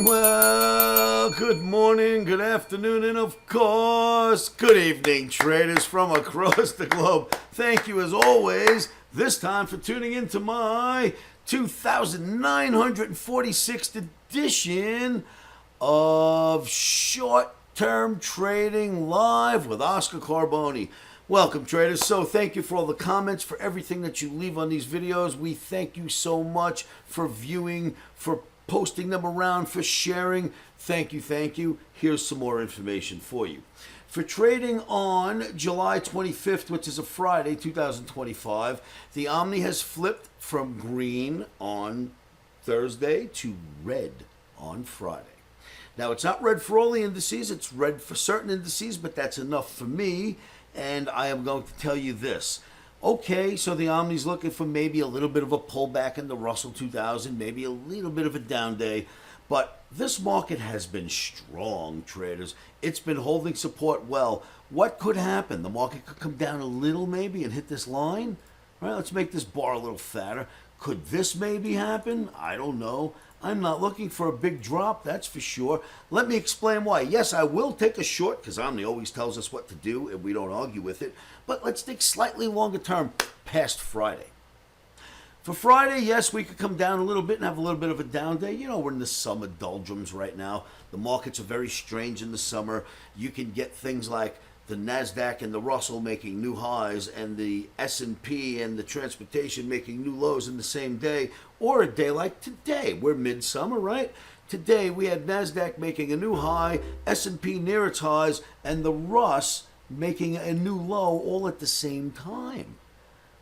Well, good morning, good afternoon, and of course, good evening, traders from across the globe. Thank you as always, this time for tuning into my 2946th edition of Short-Term Trading Live with Oscar Carboni. Welcome, traders. So thank you for all the comments, for everything that you leave on these videos. We thank you so much for viewing, for posting them around, for sharing. Thank you, thank you. Here's some more information for you. For trading on July 25th, which is a Friday, 2025, the Omni has flipped from green on Thursday to red on Friday. Now, it's not red for all the indices. It's red for certain indices, but that's enough for me. And I am going to tell you this. Okay, so the Omni's looking for maybe a little bit of a pullback in the Russell 2000, maybe a little bit of a down day. But this market has been strong, traders. It's been holding support well. What could happen? The market could come down a little maybe and hit this line. All right, let's make this bar a little fatter. Could this maybe happen? I don't know. I'm not looking for a big drop, that's for sure. Let me explain why. Yes, I will take a short, because Omni always tells us what to do, and we don't argue with it. But let's think slightly longer term, past Friday. For Friday, yes, we could come down a little bit and have a little bit of a down day. You know, we're in the summer doldrums right now. The markets are very strange in the summer. You can get things like the NASDAQ and the Russell making new highs, and the S&P and the transportation making new lows in the same day, or a day like today. We're midsummer, right? Today we had NASDAQ making a new high, S&P near its highs, and the Russ making a new low all at the same time.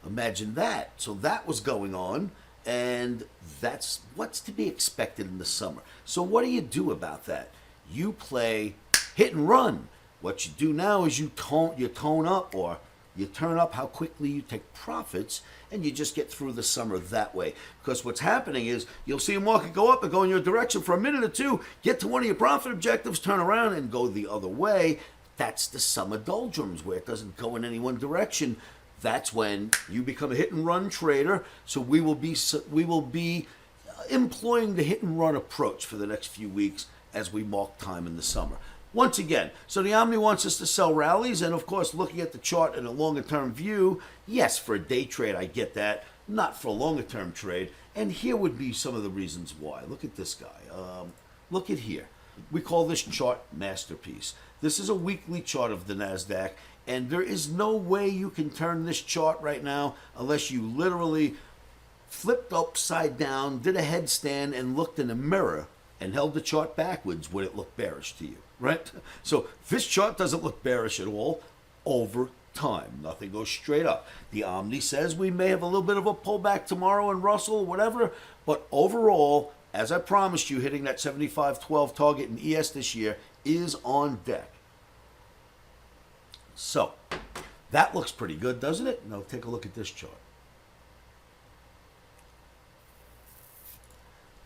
Imagine that. So that was going on, and that's what's to be expected in the summer. So what do you do about that? You play hit and run. What you do now is you tone up, or you turn up how quickly you take profits, and you just get through the summer that way. Because what's happening is you'll see a market go up and go in your direction for a minute or two, get to one of your profit objectives, turn around and go the other way. That's the summer doldrums, where it doesn't go in any one direction. That's when you become a hit and run trader. So we will be employing the hit and run approach for the next few weeks as we mark time in the summer. Once again, so the Omni wants us to sell rallies, and of course, looking at the chart in a longer-term view, yes, for a day trade, I get that, not for a longer-term trade, and here would be some of the reasons why. Look at this guy. Look at here. We call this chart masterpiece. This is a weekly chart of the NASDAQ, and there is no way you can turn this chart right now unless you literally flipped upside down, did a headstand, and looked in a mirror and held the chart backwards. Would it look bearish to you? Right? So this chart doesn't look bearish at all over time. Nothing goes straight up. The Omni says we may have a little bit of a pullback tomorrow in Russell, whatever, but overall, as I promised you, hitting that 75.12 target in ES this year is on deck. So that looks pretty good, doesn't it? Now take a look at this chart.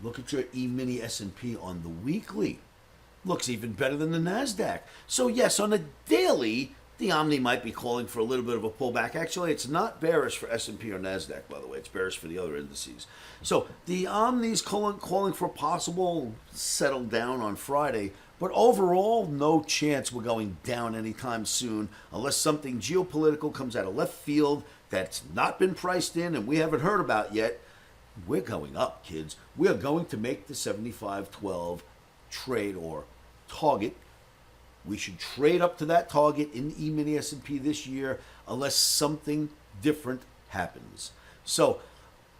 Look at your E-mini S&P on the weekly. Looks even better than the NASDAQ. So yes, on a daily, the Omni might be calling for a little bit of a pullback. Actually, it's not bearish for S&P or NASDAQ, by the way. It's bearish for the other indices. So the Omni's calling for possible settle down on Friday. But overall, no chance we're going down anytime soon unless something geopolitical comes out of left field that's not been priced in and we haven't heard about yet. We're going up, kids. We are going to make the 75.12 trade or target. We should trade up to that target in the E-mini S&P this year unless something different happens. So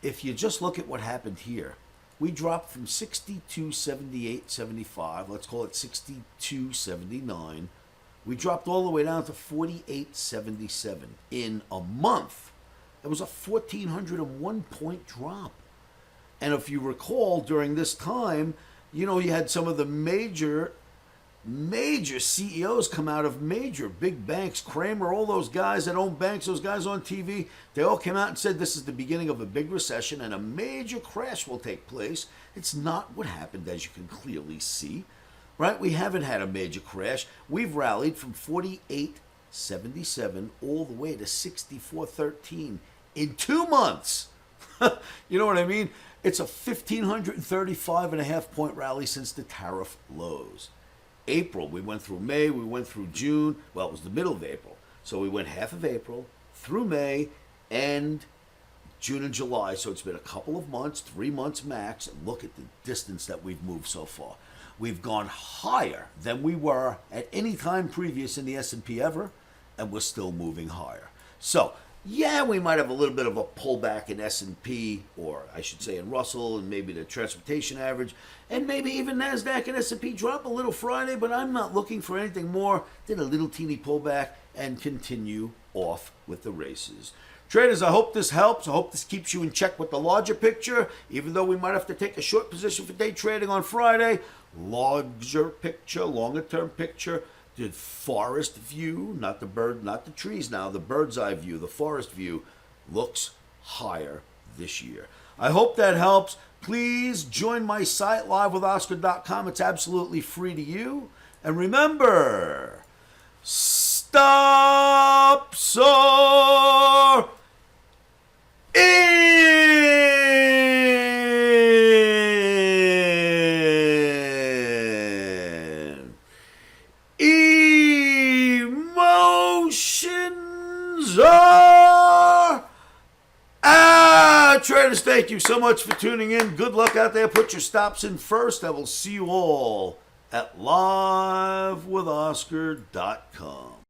if you just look at what happened here, we dropped from 62.78.75, let's call it 62.79. We dropped all the way down to 48.77 in a month. It was a 1,401 point drop. And if you recall, during this time, you know, you had some of the major CEOs come out of major big banks, Kramer, all those guys that own banks, those guys on TV, they all came out and said this is the beginning of a big recession and a major crash will take place. It's not what happened, as you can clearly see, right? We haven't had a major crash. We've rallied from 48.77 all the way to 64.13 in 2 months. You know what I mean? It's a 1,535.5 point rally since the tariff lows. April, we went through May, we went through June. Well, it was the middle of April. So we went half of April through May and June and July. So it's been a couple of months, 3 months max. And look at the distance that we've moved so far. We've gone higher than we were at any time previous in the S&P ever, and we're still moving higher. So, yeah, we might have a little bit of a pullback in S&P, or I should say in Russell, and maybe the transportation average, and maybe even NASDAQ and S&P drop a little Friday, but I'm not looking for anything more than a little teeny pullback and continue off with the races. Traders, I hope this helps. I hope this keeps you in check with the larger picture, even though we might have to take a short position for day trading on Friday. Larger picture, longer term picture, the forest view, not the bird, not the trees now, the bird's eye view, the forest view looks higher this year. I hope that helps. Please join my site, livewithoscar.com. It's absolutely free to you. And remember, stop soar in. Emotions are out. Traders, thank you so much for tuning in. Good luck out there. Put your stops in first. I will see you all at livewithoscar.com.